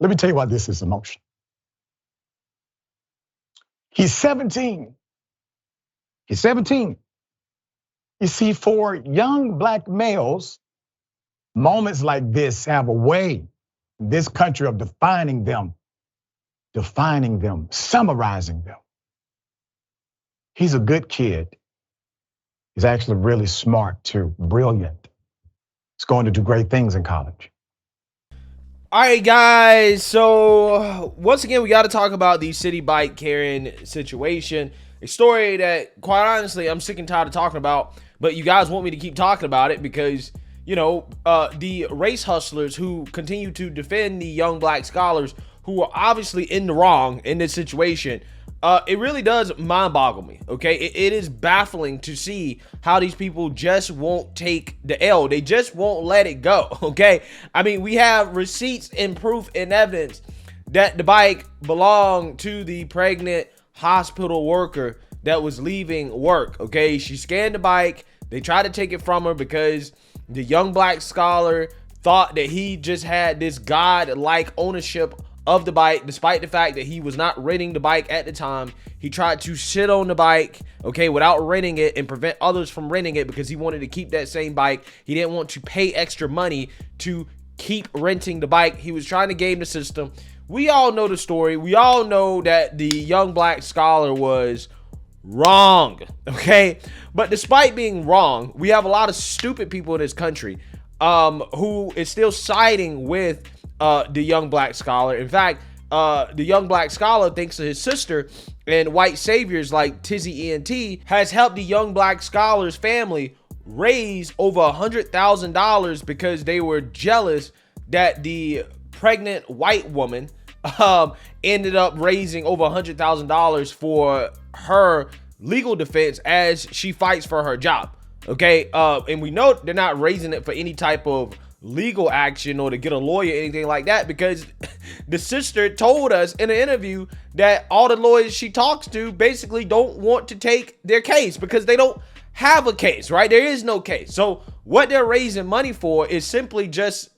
Let me tell you why this is emotional. He's 17. He's 17. You see, for young black males, moments like this have a way in this country of defining them, summarizing them. He's a good kid. He's actually really smart too, brilliant. He's going to do great things in college. All right, guys. So once again, we got to talk about the Citi-bike Karen situation. A story that, quite honestly, I'm sick and tired of talking about. But you guys want me to keep talking about it because, you know, the race hustlers who continue to defend the young black scholars who are obviously in the wrong in this situation. It really does mind boggle me, okay? It is baffling to see how these people just won't take the L. They just won't let it go, okay? I mean, we have receipts and proof and evidence that the bike belonged to the pregnant hospital worker that was leaving work, okay? She scanned the bike. They tried to take it from her because the young black scholar thought that he just had this god-like ownership of the bike, despite the fact that he was not renting the bike at the time. He tried to sit on the bike, okay, without renting it and prevent others from renting it because he wanted to keep that same bike. He didn't want to pay extra money to keep renting the bike. He was trying to game the system. We all know the story. We all know that the young black scholar was wrong, okay? But despite being wrong, we have a lot of stupid people in this country who is still siding with the young black scholar. In fact, the young black scholar, thanks to his sister and white saviors like Tizzy ENT, has helped the young black scholar's family raise over $100,000 because they were jealous that the pregnant white woman ended up raising over $100,000 for her legal defense as she fights for her job. Okay, and we know they're not raising it for any type of legal action or to get a lawyer or anything like that, because the sister told us in an interview that all the lawyers she talks to basically don't want to take their case because they don't have a case, right? There is no case. So what they're raising money for is simply just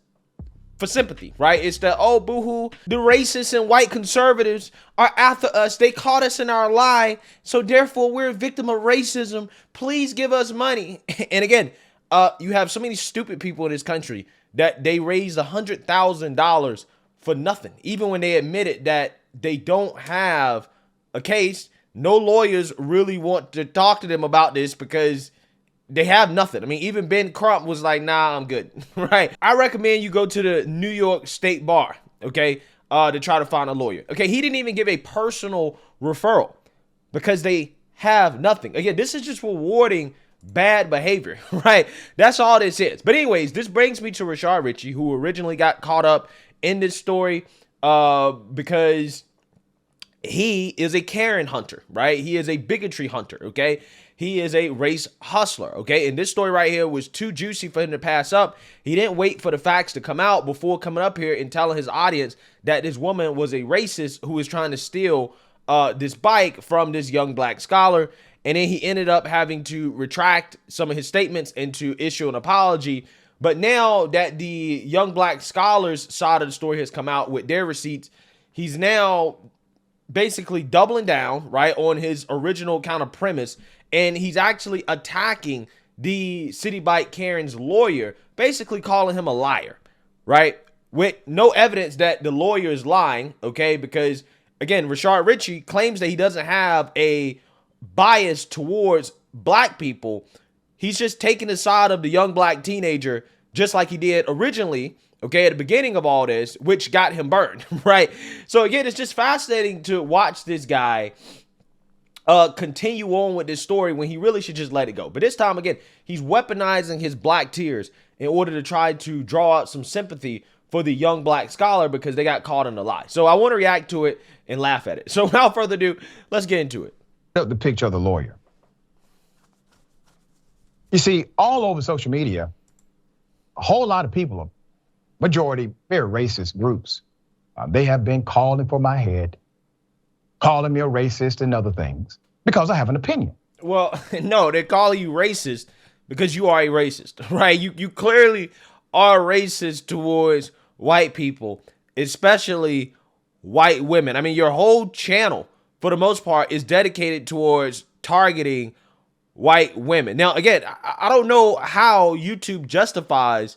for sympathy, right? It's the, oh, boohoo, the racists and white conservatives are after us. They caught us in our lie. So therefore we're a victim of racism. Please give us money. And again, you have so many stupid people in this country that they raised $100,000 for nothing. Even when they admitted that they don't have a case, no lawyers really want to talk to them about this because they have nothing. I mean, even Ben Crump was like, nah, I'm good, right? I recommend you go to the New York State Bar, okay, to try to find a lawyer. Okay, he didn't even give a personal referral because they have nothing. Again, this is just rewarding bad behavior, right? That's all this is. But anyways, this brings me to Rashad Richey, who originally got caught up in this story because he is a Karen hunter, right? He is a bigotry hunter, okay? He is a race hustler, okay? And this story right here was too juicy for him to pass up. He didn't wait for the facts to come out before coming up here and telling his audience that this woman was a racist who was trying to steal this bike from this young black scholar. And then he ended up having to retract some of his statements and to issue an apology. But now that the young black scholars side of the story has come out with their receipts, he's now basically doubling down, right, on his original kind of premise. And he's actually attacking the Citi-bike Karen's lawyer, basically calling him a liar, right? With no evidence that the lawyer is lying, okay? Because, again, Rashad Richey claims that he doesn't have a bias towards black people. He's just taking the side of the young black teenager, just like he did originally, okay, at the beginning of all this, which got him burned, right? So again, it's just fascinating to watch this guy continue on with this story when he really should just let it go. But this time, again, he's weaponizing his black tears in order to try to draw out some sympathy for the young black scholar because they got caught in a lie. So I want to react to it and laugh at it. So without further ado, let's get into it. The picture of the lawyer. You see, all over social media, a whole lot of people, majority, very racist groups, they have been calling for my head, calling me a racist and other things because I have an opinion. Well, no, they call you racist because you are a racist, right? You clearly are racist towards white people. especially white women. I mean, your whole channel, for the most part, is dedicated towards targeting white women. Now, again, I don't know how YouTube justifies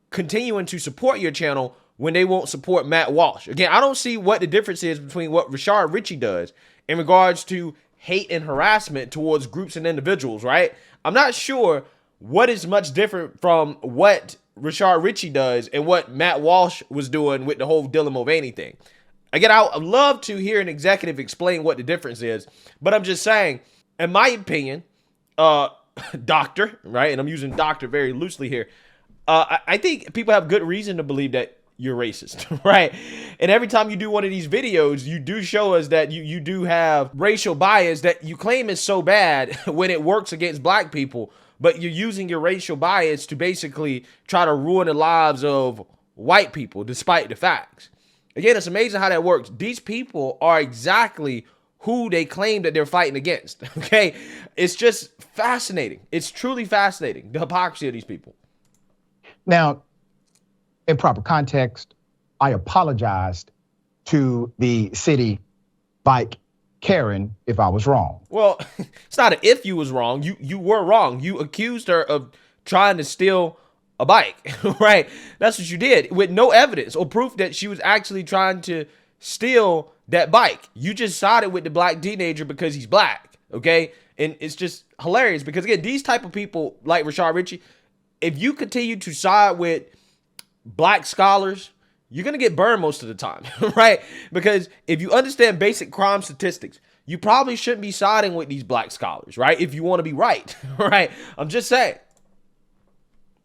continuing to support your channel when they won't support Matt Walsh. Again, I don't see what the difference is between what Rashad Richey does in regards to hate and harassment towards groups and individuals, right? I'm not sure what is much different from what Rashad Richey does and what Matt Walsh was doing with the whole Dylan Mulvaney thing. Again, I would love to hear an executive explain what the difference is, but I'm just saying, in my opinion, doctor, right? And I'm using doctor very loosely here. I think people have good reason to believe that you're racist, right? And every time you do one of these videos, you do show us that you do have racial bias that you claim is so bad when it works against black people, but you're using your racial bias to basically try to ruin the lives of white people, despite the facts. Again, it's amazing how that works. These people are exactly who they claim that they're fighting against, okay? It's just fascinating. It's truly fascinating, the hypocrisy of these people. Now, in proper context, I apologized to the Citi-bike Karen if I was wrong. Well, it's not an if you was wrong. You were wrong. You accused her of trying to steal a bike, right? That's what you did with no evidence or proof that she was actually trying to steal that bike. You just sided with the black teenager because he's black, okay? And it's just hilarious because, again, these type of people like Rashad Richey, if you continue to side with black scholars, you're going to get burned most of the time, right? Because if you understand basic crime statistics, you probably shouldn't be siding with these black scholars, right? If you want to be right, right? I'm just saying.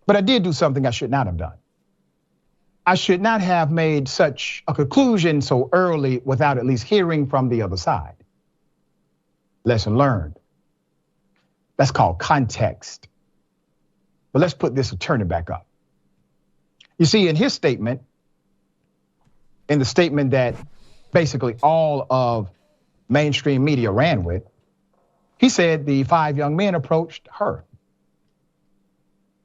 But I did do something I should not have done. I should not have made such a conclusion so early without at least hearing from the other side. Lesson learned. That's called context. But let's put this attorney back up. You see, in his statement, in the statement that basically all of mainstream media ran with, he said the 5 young men approached her.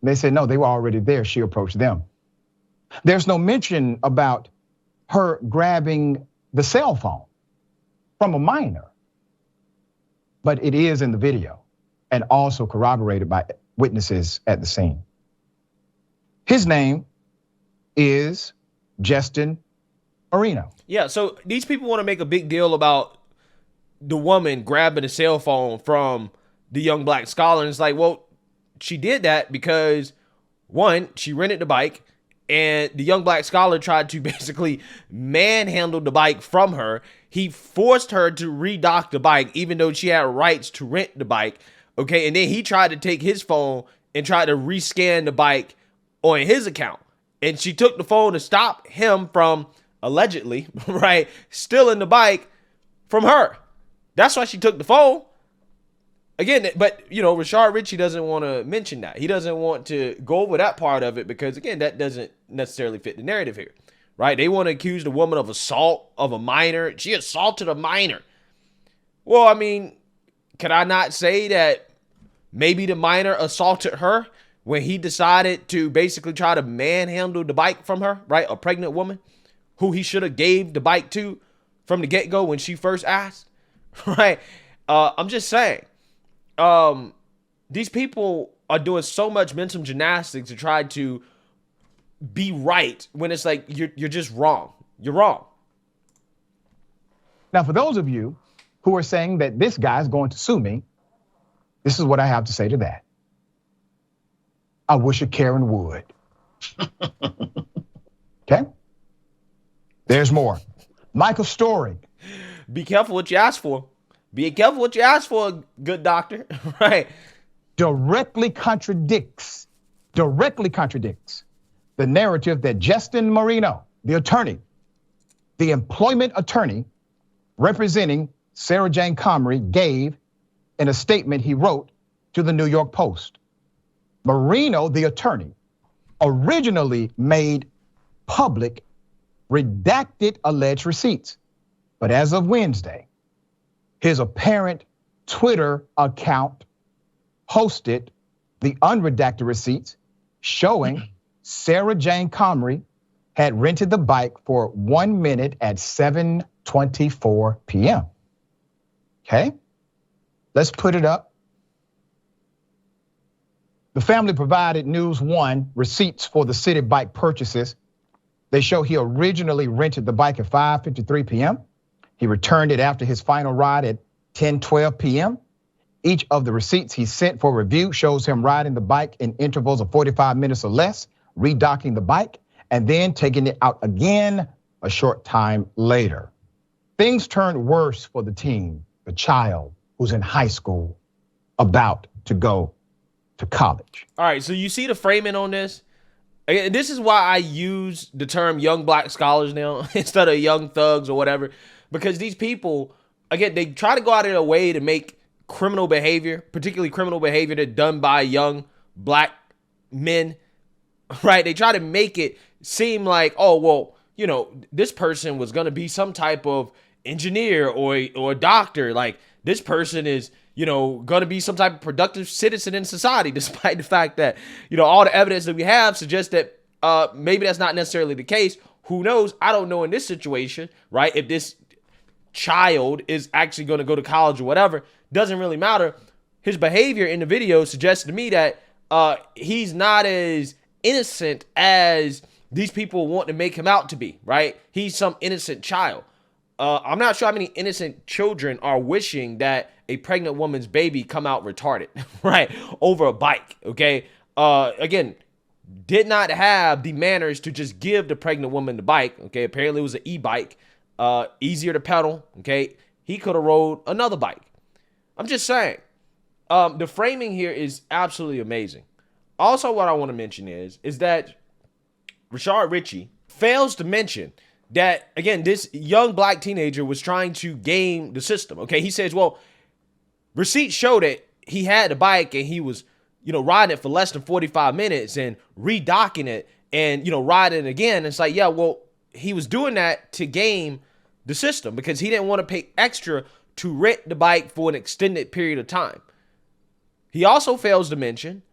They said, no, they were already there. She approached them. There's no mention about her grabbing the cell phone from a minor, but it is in the video and also corroborated by witnesses at the scene. His name is Justin Marino. Yeah, so these people want to make a big deal about the woman grabbing a cell phone from the young black scholar. And it's like, well, she did that because, one, she rented the bike, and the young black scholar tried to basically manhandle the bike from her. He forced her to redock the bike, even though she had rights to rent the bike. Okay, and then he tried to take his phone and try to rescan the bike on his account. And she took the phone to stop him from allegedly, right, stealing the bike from her. That's why she took the phone. Again, but, you know, Rashad Richey doesn't want to mention that. He doesn't want to go over that part of it because, again, that doesn't necessarily fit the narrative here, right? They want to accuse the woman of assault of a minor. She assaulted a minor. Well, I mean, can I not say that maybe the minor assaulted her when he decided to basically try to manhandle the bike from her, right? A pregnant woman who he should have gave the bike to from the get-go when she first asked, right? I'm just saying. These people are doing so much mental gymnastics to try to be right when it's like you're just wrong. You're wrong. Now, for those of you who are saying that this guy's going to sue me, this is what I have to say to that. I wish a Karen would. Okay? There's more. Michael Story. Be careful what you ask for. Be careful what you ask for, good doctor, right? Directly contradicts the narrative that Justin Marino, the attorney, the employment attorney representing Sarah Jane Comrie, gave in a statement he wrote to the New York Post. Marino, the attorney, originally made public redacted alleged receipts, but as of Wednesday, his apparent Twitter account posted the unredacted receipts showing Sarah Jane Comrie had rented the bike for 1 minute at 7:24 p.m. Okay, let's put it up. The family provided News One receipts for the Citi-bike purchases. They show he originally rented the bike at 5:53 p.m. He returned it after his final ride at 10:12 p.m. Each of the receipts he sent for review shows him riding the bike in intervals of 45 minutes or less, redocking the bike, and then taking it out again a short time later. Things turned worse for the teen, the child who's in high school, about to go to college. All right, so you see the framing on this? Again, this is why I use the term young black scholars now instead of young thugs or whatever, because these people, again, they try to go out of their way to make criminal behavior, particularly criminal behavior that's done by young black men, right? They try to make it seem like, oh, well, you know, this person was going to be some type of engineer or doctor. Like, this person is, you know, going to be some type of productive citizen in society, despite the fact that, you know, all the evidence that we have suggests that maybe that's not necessarily the case. Who knows? I don't know in this situation, right? If this child is actually going to go to college or whatever, doesn't really matter. His behavior in the video suggests to me that he's not as innocent as these people want to make him out to be, right? He's some innocent child. I'm not sure how many innocent children are wishing that a pregnant woman's baby come out retarded, right? Over a bike, okay? Again, did not have the manners to just give the pregnant woman the bike, okay? Apparently it was an e-bike, easier to pedal, okay? He could have rode another bike. I'm just saying, the framing here is absolutely amazing. Also, what I want to mention is that Rashad Richey fails to mention that, again, this young black teenager was trying to game the system, okay? He says, well, receipts show that he had the bike and he was, you know, riding it for less than 45 minutes and redocking it and, you know, riding it again. It's like, yeah, well, he was doing that to game the system because he didn't want to pay extra to rent the bike for an extended period of time. He also fails to mention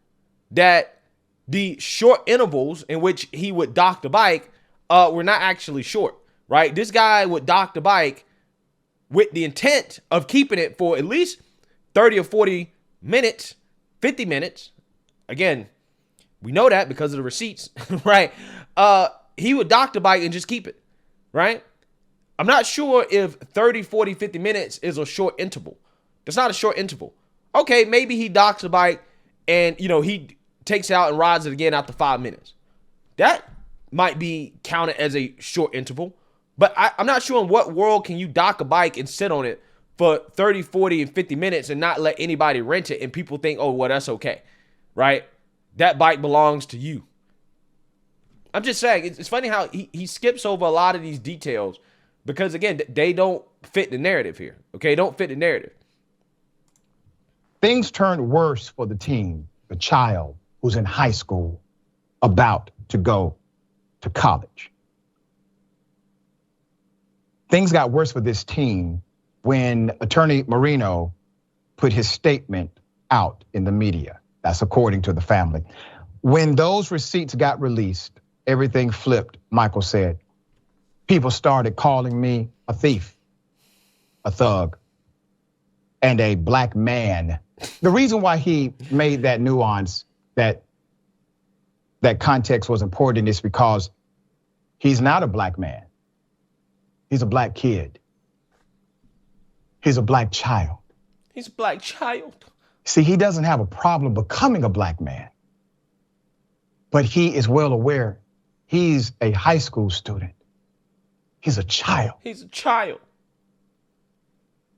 that the short intervals in which he would dock the bike were not actually short, right? This guy would dock the bike with the intent of keeping it for at least 30 or 40 minutes, 50 minutes. Again, we know that because of the receipts, right? He would dock the bike and just keep it, right? I'm not sure if 30, 40, 50 minutes is a short interval. That's not a short interval. Okay, maybe he docks the bike and, you know, he takes it out and rides it again after 5 minutes. That might be counted as a short interval, but I'm not sure in what world can you dock a bike and sit on it for 30, 40, and 50 minutes and not let anybody rent it and people think, oh, well, that's okay, right? That bike belongs to you. I'm just saying, it's funny how he skips over a lot of these details because, again, they don't fit the narrative here, okay? Don't fit the narrative. Things turned worse for the teen, the child who's in high school, about to go to college. Things got worse for this teen when Attorney Marino put his statement out in the media. That's according to the family. When those receipts got released, everything flipped, Michael said. People started calling me a thief, a thug, and a black man. The reason why he made that nuance, that context was important is because he's not a black man. He's a black kid. He's a black child. He's a black child. See, he doesn't have a problem becoming a black man, but he is well aware he's a high school student. He's a child. He's a child.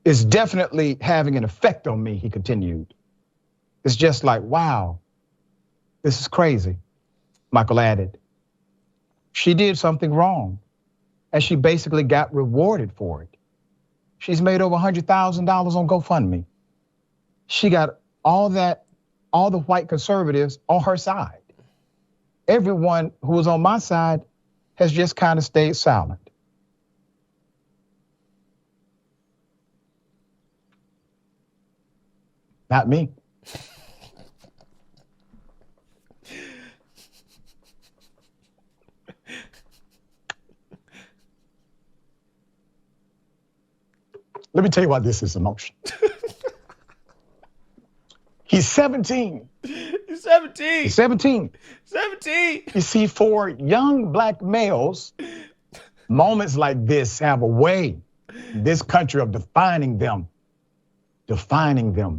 It's definitely having an effect on me, he continued. It's just like, wow, this is crazy, Michael added. She did something wrong, and she basically got rewarded for it. She's made over $100,000 on GoFundMe. She got all the white conservatives on her side. Everyone who was on my side has just kind of stayed silent. Not me. Let me tell you why this is emotional. He's 17. He's 17. He's 17. 17. You see, for young black males, moments like this have a way in this country of defining them,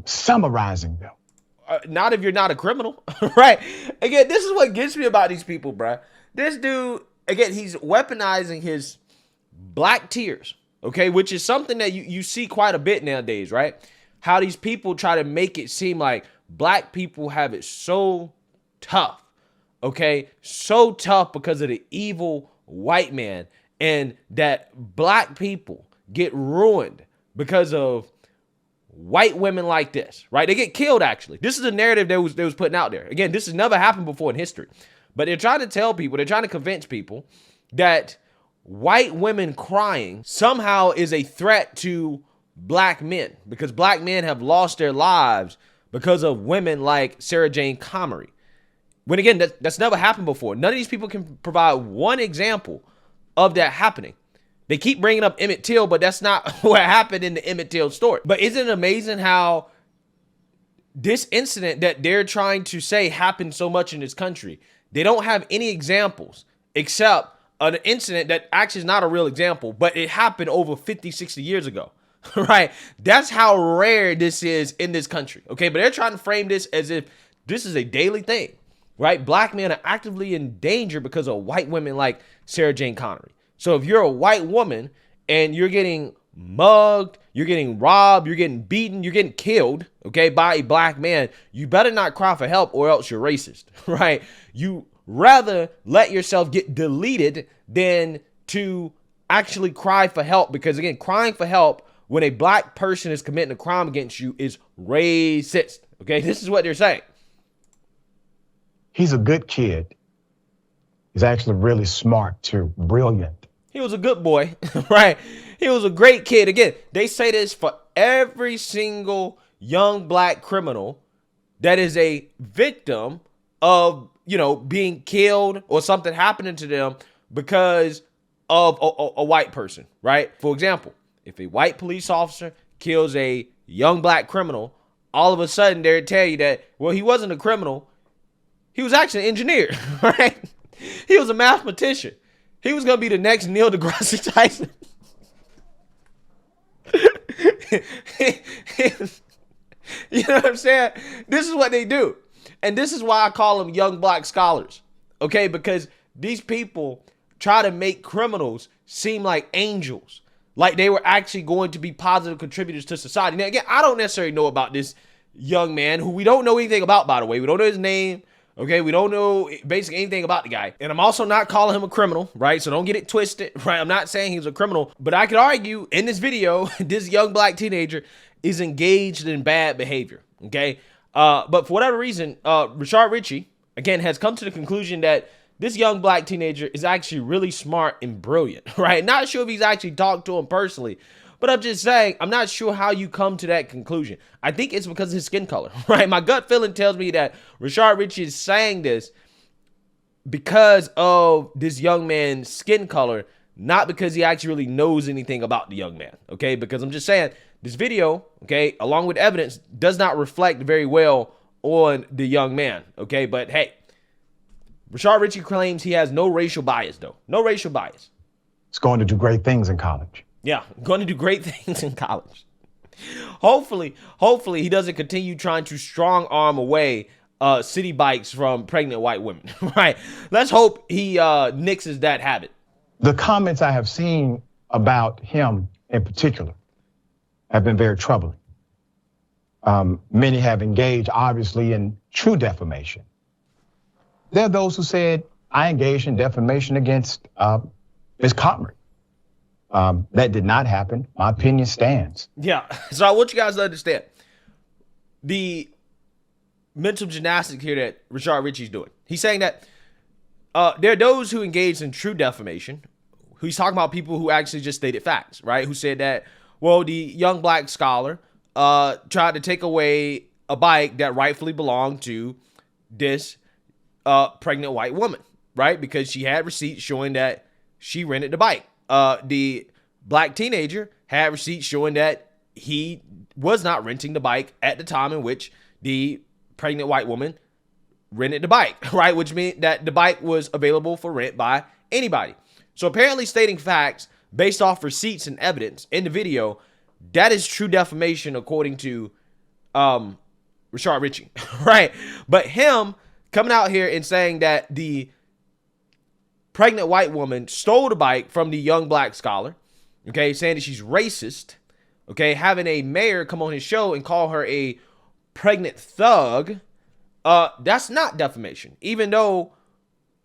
summarizing them. Not if you're not a criminal, right? Again, this is what gets me about these people, bruh. This dude, again, he's weaponizing his black tears, okay? Which is something that you see quite a bit nowadays, right? How these people try to make it seem like black people have it so tough, okay? So tough because of the evil white man, and that black people get ruined because of white women like this, right? They get killed, actually. This is a narrative that was putting out there. Again, this has never happened before in history. But they're trying to tell people, they're trying to convince people that white women crying somehow is a threat to black men, because black men have lost their lives because of women like Sarah Jane Comrie. When again, that's never happened before. None of these people can provide one example of that happening. They keep bringing up Emmett Till, but that's not what happened in the Emmett Till story. But isn't it amazing how this incident that they're trying to say happened so much in this country, they don't have any examples except an incident that actually is not a real example, but it happened over 50, 60 years ago, right? That's how rare this is in this country, okay? But they're trying to frame this as if this is a daily thing, right? Black men are actively in danger because of white women like Sarah Jane Connery. So if you're a white woman and you're getting mugged, you're getting robbed, you're getting beaten, you're getting killed, okay, by a black man, you better not cry for help or else you're racist, right? You rather let yourself get deleted than to actually cry for help, because again, crying for help when a black person is committing a crime against you is racist, okay? This is what they're saying. He's a good kid. He's actually really smart too, brilliant. He was a good boy, right? He was a great kid. Again, they say this for every single young black criminal that is a victim of, being killed or something happening to them because of a white person, right? For example, if a white police officer kills a young black criminal, all of a sudden they'll tell you that, well, he wasn't a criminal. He was actually an engineer, right? He was a mathematician. He was going to be the next Neil deGrasse Tyson. You know what I'm saying? This is what they do. And this is why I call them young black scholars. Okay? Because these people try to make criminals seem like angels. Like they were actually going to be positive contributors to society. Now, again, I don't necessarily know about this young man who we don't know anything about, by the way. We don't know his name. Okay, we don't know basically anything about the guy. And I'm also not calling him a criminal, right? So don't get it twisted, right? I'm not saying he's a criminal, but I could argue in this video, this young black teenager is engaged in bad behavior, okay? But for whatever reason, Rashad Richey, again, has come to the conclusion that this young black teenager is actually really smart and brilliant, right? Not sure if he's actually talked to him personally, but I'm just saying, I'm not sure how you come to that conclusion. I think it's because of his skin color, right? My gut feeling tells me that Rashad Richey is saying this because of this young man's skin color, not because he actually really knows anything about the young man, okay? Because I'm just saying, this video, okay, along with evidence, does not reflect very well on the young man, okay? But hey, Rashad Richey claims he has no racial bias, though. No racial bias. He's going to do great things in college. Yeah, going to do great things in college. Hopefully he doesn't continue trying to strong arm away Citi-bikes from pregnant white women, right? Let's hope he nixes that habit. The comments I have seen about him in particular have been very troubling. Many have engaged, obviously, in true defamation. There are those who said, I engaged in defamation against Ms. Comrie. That did not happen. My opinion stands. Yeah. So I want you guys to understand the mental gymnastics here that Rashad Richey's doing. He's saying that there are those who engage in true defamation. He's talking about people who actually just stated facts, right? Who said that, well, the young black scholar tried to take away a bike that rightfully belonged to this pregnant white woman, right? Because she had receipts showing that she rented the bike. The black teenager had receipts showing that he was not renting the bike at the time in which the pregnant white woman rented the bike, right? Which means that the bike was available for rent by anybody. So apparently stating facts based off receipts and evidence in the video, that is true defamation according to Rashad Richey, right? But him coming out here and saying that the pregnant white woman stole the bike from the young black scholar, okay, saying that she's racist, okay, having a mayor come on his show and call her a pregnant thug, that's not defamation, even though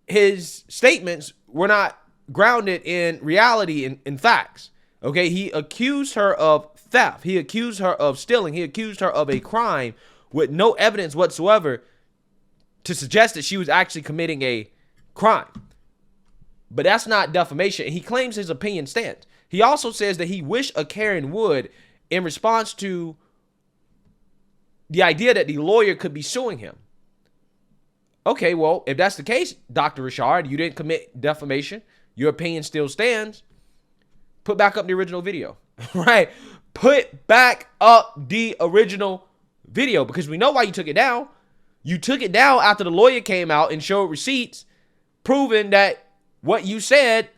his statements were not grounded in reality and in facts. Okay, he accused her of theft. He accused her of stealing. He accused her of a crime with no evidence whatsoever to suggest that she was actually committing a crime. But that's not defamation. He claims his opinion stands. He also says that he wished a Karen would in response to the idea that the lawyer could be suing him. Okay, well, if that's the case, Dr. Rashad, you didn't commit defamation. Your opinion still stands. Put back up the original video, right? Put back up the original video, because we know why you took it down. You took it down after the lawyer came out and showed receipts proving that what you said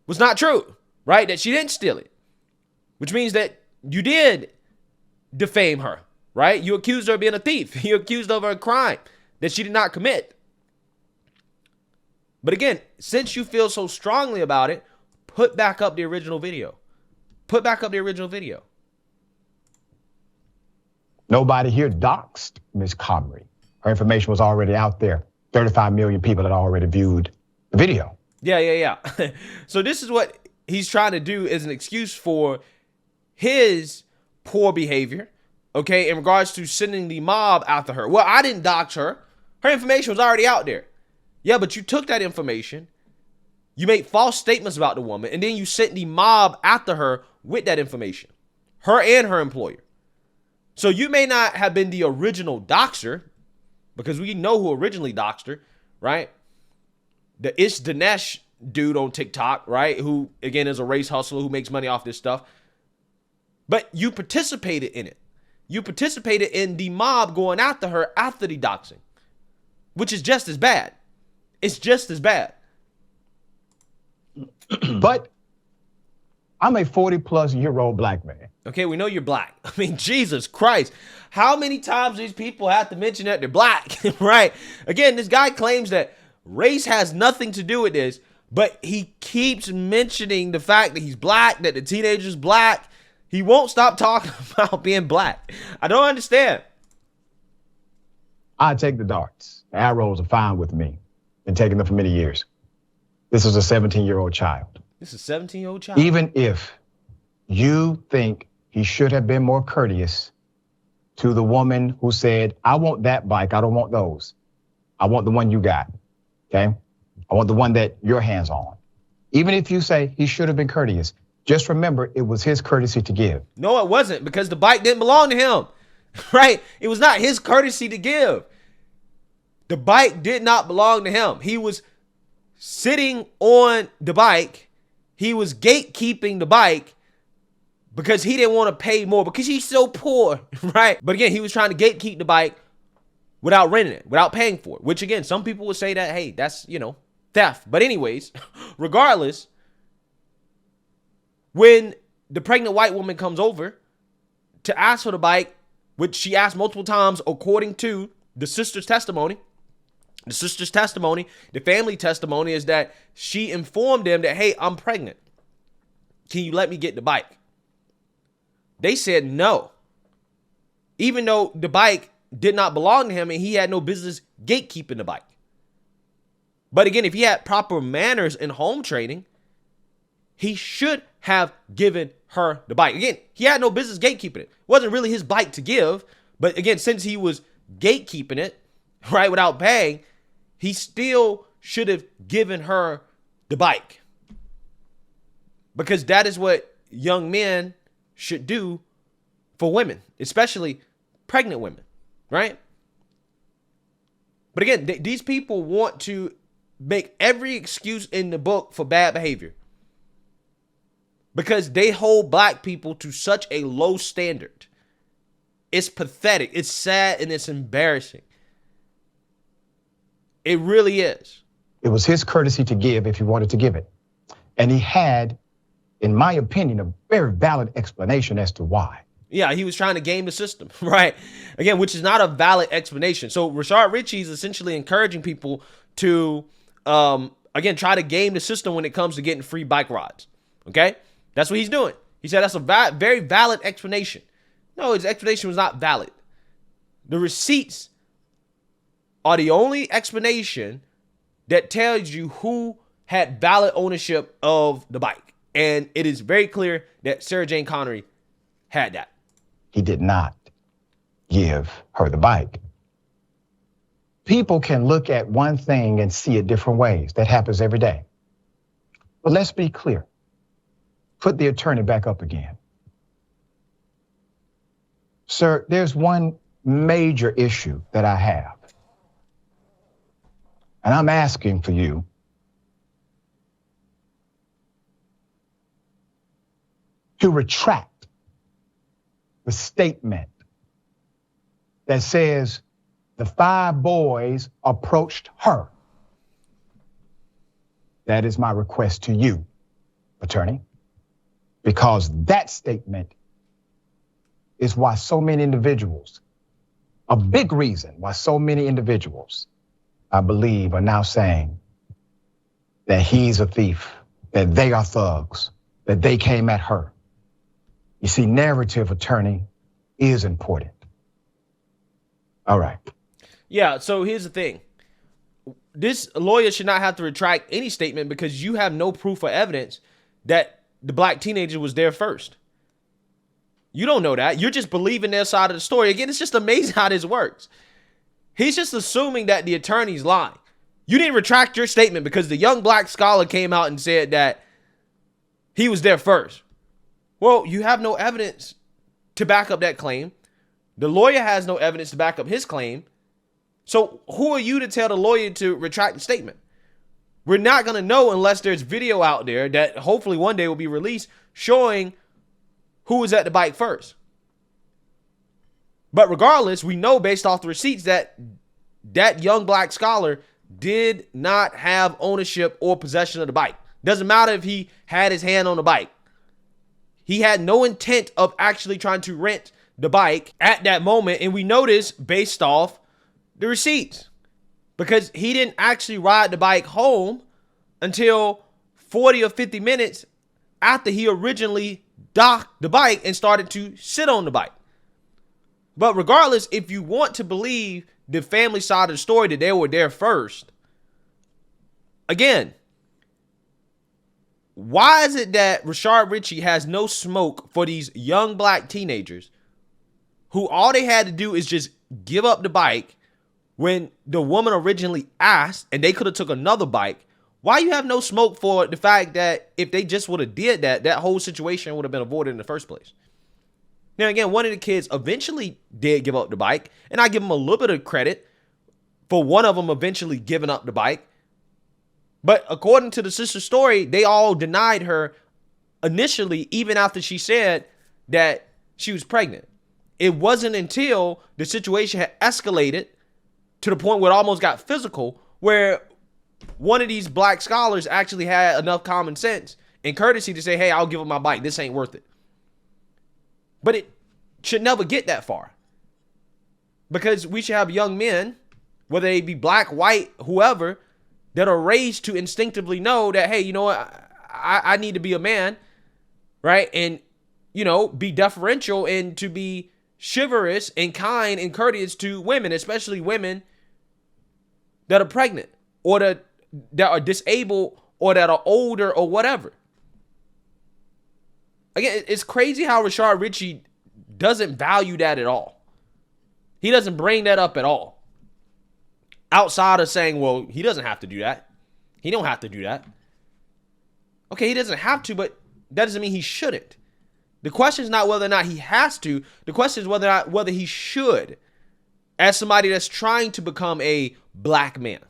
was not true, right? That she didn't steal it, which means that you did defame her, right? You accused her of being a thief. You accused her of a crime that she did not commit. But again, since you feel so strongly about it, put back up the original video. Put back up the original video. Nobody here doxed Ms. Comrie. Her information was already out there. 35 million people had already viewed the video. Yeah. So this is what he's trying to do as an excuse for his poor behavior, okay, in regards to sending the mob after her. Well, I didn't dox her. Her information was already out there. Yeah, but you took that information, you made false statements about the woman, and then you sent the mob after her with that information, her and her employer. So you may not have been the original doxer, because we know who originally doxed her, right? The Ish Dinesh dude on TikTok, right? Who, again, is a race hustler who makes money off this stuff. But you participated in it. You participated in the mob going after her after the doxing, which is just as bad. It's just as bad. But I'm a 40-plus-year-old black man. Okay, we know you're black. I mean, Jesus Christ. How many times these people have to mention that they're black, right? Again, this guy claims that race has nothing to do with this, but he keeps mentioning the fact that he's black, that the teenager's black. He won't stop talking about being black. I don't understand. I take the darts. The arrows are fine with me. Been taking them for many years. This is a 17-year-old child. This is a 17-year-old child. Even if you think he should have been more courteous to the woman who said, I want that bike, I don't want those. I want the one you got, okay? I want the one that your hand's on. Even if you say he should have been courteous, just remember it was his courtesy to give. No, it wasn't, because the bike didn't belong to him, right? It was not his courtesy to give. The bike did not belong to him. He was sitting on the bike. He was gatekeeping the bike because he didn't want to pay more because he's so poor, right? But again, he was trying to gatekeep the bike without renting it, without paying for it, which again, some people would say that, hey, that's, theft. But anyways, regardless, when the pregnant white woman comes over to ask for the bike, which she asked multiple times according to the sister's testimony, the family testimony is that she informed them that, hey, I'm pregnant. Can you let me get the bike? They said no. Even though the bike did not belong to him and he had no business gatekeeping the bike. But again, if he had proper manners in home training, he should have given her the bike. Again, he had no business gatekeeping it. It wasn't really his bike to give. But again, since he was gatekeeping it, right, without paying, he still should have given her the bike. Because that is what young men should do for women, especially pregnant women, right? But again, these people want to make every excuse in the book for bad behavior. because they hold black people to such a low standard. It's pathetic. It's sad and it's embarrassing. It really is. It was his courtesy to give if he wanted to give it. And he had, in my opinion, a very valid explanation as to why. Yeah, he was trying to game the system, right? Again, which is not a valid explanation. So Rashad Richey is essentially encouraging people to, again, try to game the system when it comes to getting free bike rides, okay? That's what he's doing. He said that's a very valid explanation. No, his explanation was not valid. The receipts are the only explanation that tells you who had valid ownership of the bike. And it is very clear that Sarah Jane Connery had that. He did not give her the bike. People can look at one thing and see it different ways. That happens every day. But let's be clear. Put the attorney back up again. Sir, there's one major issue that I have. And I'm asking for you to retract the statement that says the 5 boys approached her. That is my request to you, attorney, because that statement is why so many individuals, a big reason why so many individuals, I believe, are now saying that he's a thief, that they are thugs, that they came at her. You see, narrative, attorney, is important. All right. Yeah, so here's the thing. This lawyer should not have to retract any statement because you have no proof or evidence that the black teenager was there first. You don't know that. You're just believing their side of the story. Again, it's just amazing how this works. He's just assuming that the attorney's lying. You didn't retract your statement because the young black scholar came out and said that he was there first. Well, you have no evidence to back up that claim. The lawyer has no evidence to back up his claim. So who are you to tell the lawyer to retract the statement? We're not going to know unless there's video out there that hopefully one day will be released showing who was at the bike first. But regardless, we know based off the receipts that that young black scholar did not have ownership or possession of the bike. Doesn't matter if he had his hand on the bike. He had no intent of actually trying to rent the bike at that moment. And we know this based off the receipts because he didn't actually ride the bike home until 40 or 50 minutes after he originally docked the bike and started to sit on the bike. But regardless, if you want to believe the family side of the story that they were there first, again, why is it that Rashad Richey has no smoke for these young black teenagers who all they had to do is just give up the bike when the woman originally asked and they could have took another bike? Why you have no smoke for the fact that if they just would have did that, that whole situation would have been avoided in the first place? Now, again, one of the kids eventually did give up the bike, and I give them a little bit of credit for one of them eventually giving up the bike. But according to the sister's story, they all denied her initially, even after she said that she was pregnant. It wasn't until the situation had escalated to the point where it almost got physical, where one of these black scholars actually had enough common sense and courtesy to say, hey, I'll give up my bike. This ain't worth it. But it should never get that far because we should have young men, whether they be black, white, whoever, that are raised to instinctively know that, hey, you know what? I need to be a man, right? And, you know, be deferential and to be chivalrous and kind and courteous to women, especially women that are pregnant or that are disabled or that are older or whatever. Again, it's crazy how Rashad Richey doesn't value that at all. He doesn't bring that up at all. Outside of saying, well, he doesn't have to do that. He don't have to do that. Okay, he doesn't have to, but that doesn't mean he shouldn't. The question is not whether or not he has to. The question is whether he should, as somebody that's trying to become a black man,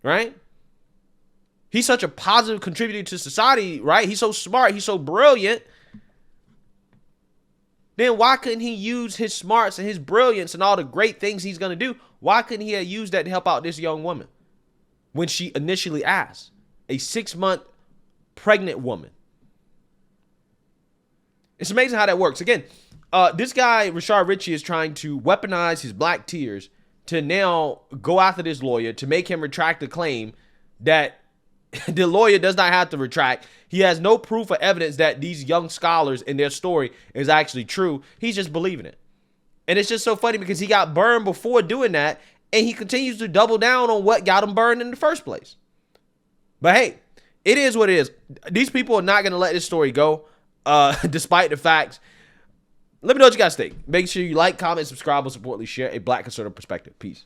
right? He's such a positive contributor to society, right? He's so smart. He's so brilliant. Then why couldn't he use his smarts and his brilliance and all the great things he's going to do? Why couldn't he have used that to help out this young woman when she initially asked? A 6-month pregnant woman. It's amazing how that works. Again, this guy, Rashad Richey, is trying to weaponize his black tears to now go after this lawyer to make him retract the claim that the lawyer does not have to retract. He has no proof or evidence that these young scholars and their story is actually true. He's just believing it. And it's just so funny because he got burned before doing that, and he continues to double down on what got him burned in the first place. But hey, it is what it is. These people are not going to let this story go, despite the facts. Let me know what you guys think. Make sure you like, comment, subscribe, and support, share a black conservative perspective. Peace.